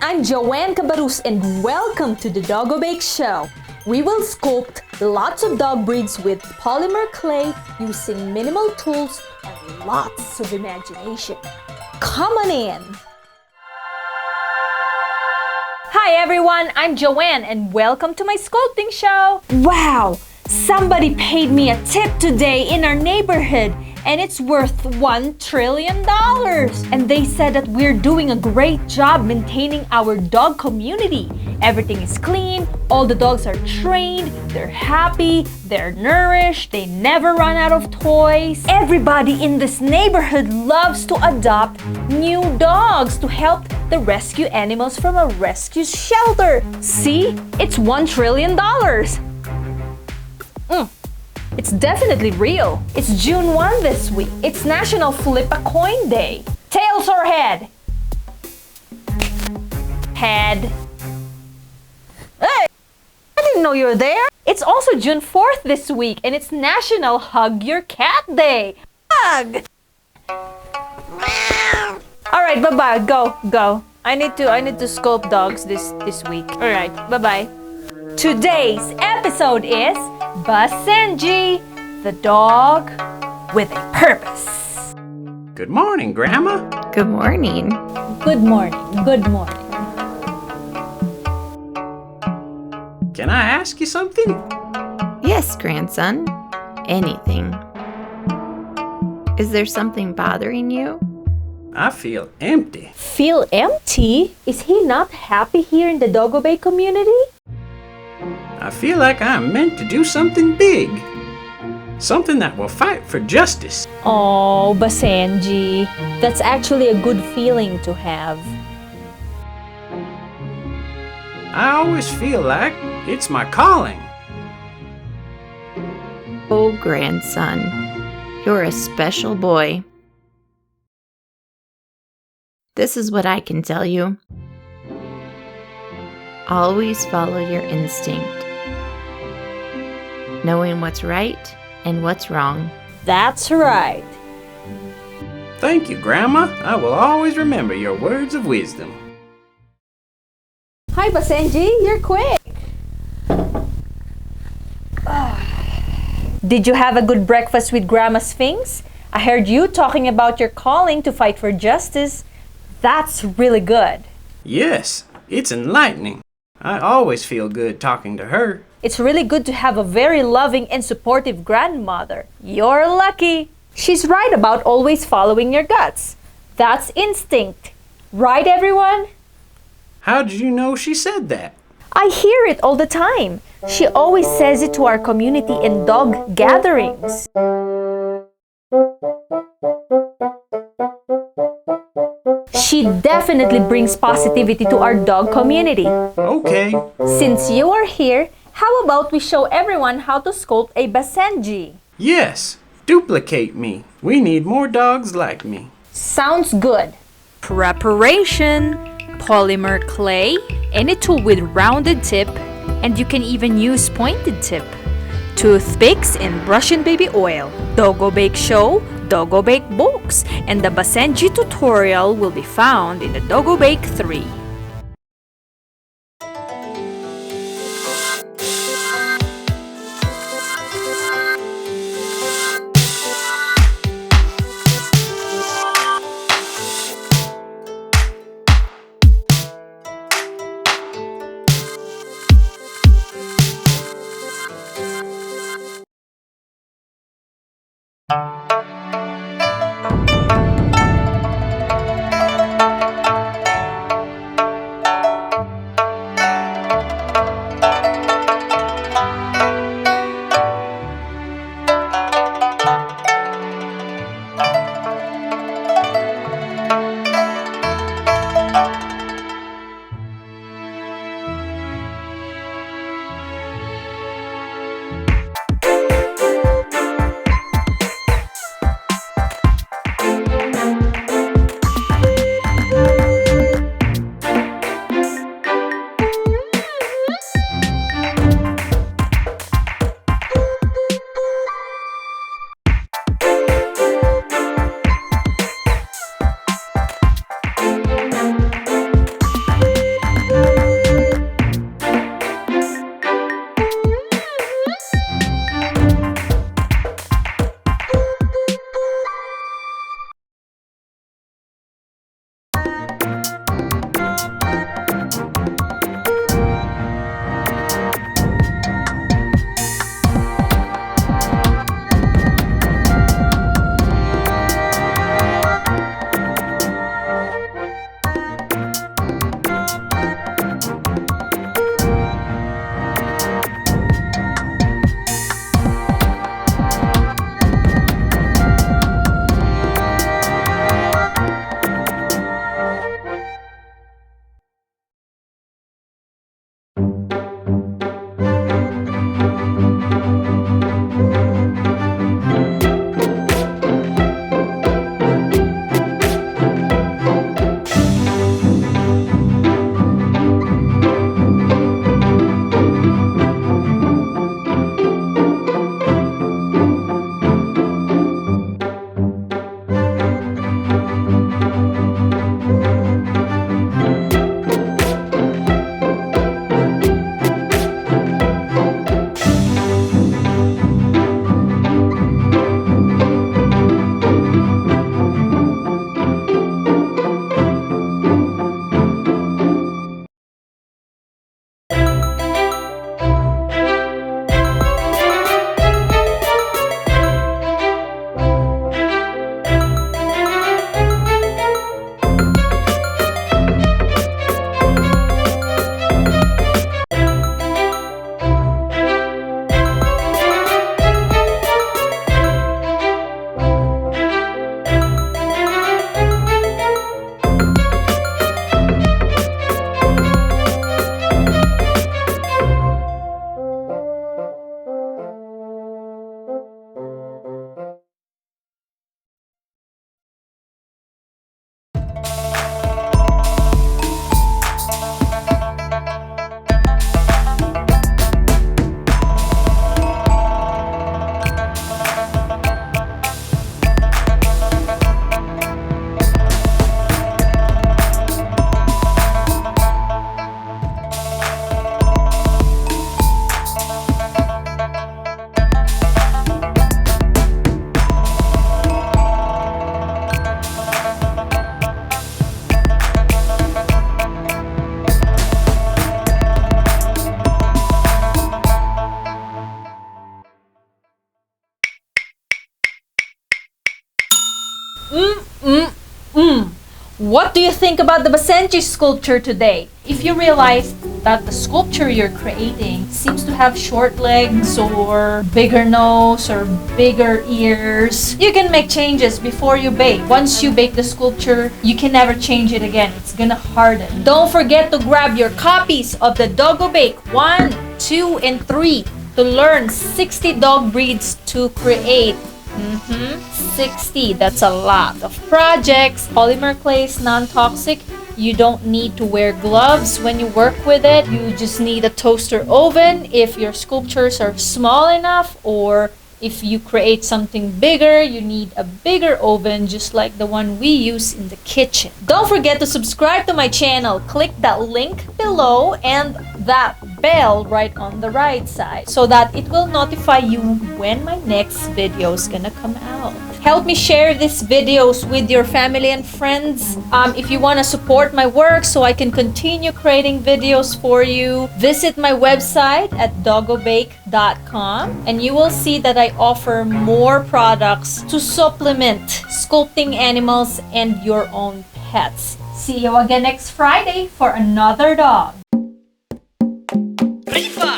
I'm Joan Cabarrus and welcome to the Doggo Bake Show. We will sculpt lots of dog breeds with polymer clay using minimal tools and lots of imagination. Come on in! Hi everyone, I'm Joanne and welcome to my sculpting show. Wow! Somebody paid me a tip today in our neighborhood and it's worth $1 trillion. And they said that we're doing a great job maintaining our dog community. Everything is clean, all the dogs are trained, they're happy, they're nourished, they never run out of toys. Everybody in this neighborhood loves to adopt new dogs to help the rescue animals from a rescue shelter. See? It's $1 trillion. It's definitely real. It's June 1 this week. It's National Flip a Coin Day. Tails or head? Head. Hey! I didn't know you were there. It's also June 4th this week and it's National Hug Your Cat Day. Hug! Alright, bye-bye. Go. I need to sculpt dogs this week. Alright, bye-bye. Today's episode is Basenji, the dog with a purpose. Good morning, Gramma. Good morning. Good morning. Good morning. Can I ask you something? Yes, grandson. Anything. Is there something bothering you? I feel empty. Feel empty? Is he not happy here in the Doggo Bay community? I feel like I'm meant to do something big. Something that will fight for justice. Oh, Basenji, that's actually a good feeling to have. I always feel like it's my calling. Oh, grandson. You're a special boy. This is what I can tell you. Always follow your instinct, knowing what's right and what's wrong. That's right. Thank you, Grandma. I will always remember your words of wisdom. Hi, Basenji. You're quick. Did you have a good breakfast with Grandma Sphynx? I heard you talking about your calling to fight for justice. That's really good. Yes, it's enlightening. I always feel good talking to her. It's really good to have a very loving and supportive grandmother. You're lucky. She's right about always following your guts. That's instinct. Right, everyone? How did you know she said that? I hear it all the time. She always says it to our community in dog gatherings. She definitely brings positivity to our dog community. Okay. Since you are here, how about we show everyone how to sculpt a Basenji? Yes, duplicate me. We need more dogs like me. Sounds good. Preparation: polymer clay, any tool with rounded tip, and you can even use pointed tip. Toothpicks and brush and baby oil. Doggo Bake Show, Doggo Bake books, and the Basenji tutorial will be found in the Doggo Bake 3. What do you think about the Basenji sculpture today? If you realize that the sculpture you're creating seems to have short legs or bigger nose or bigger ears, you can make changes before you bake. Once you bake the sculpture, you can never change it again. It's gonna harden. Don't forget to grab your copies of the Doggo Bake 1, 2, and 3 to learn 60 dog breeds to create. 60, that's a lot of projects. Polymer clay is non-toxic. You don't need to wear gloves when you work with it. You just need a toaster oven if your sculptures are small enough, or if you create something bigger, you need a bigger oven just like the one we use in the kitchen. Don't forget to subscribe to my channel. Click that link below and that bell right on the right side so that it will notify you when my next video is gonna come out. Help me share these videos with your family and friends. If you want to support my work so I can continue creating videos for you, visit my website at doggobake.com and you will see that I offer more products to supplement sculpting animals and your own pets. See you again next Friday for another dog. Rifa!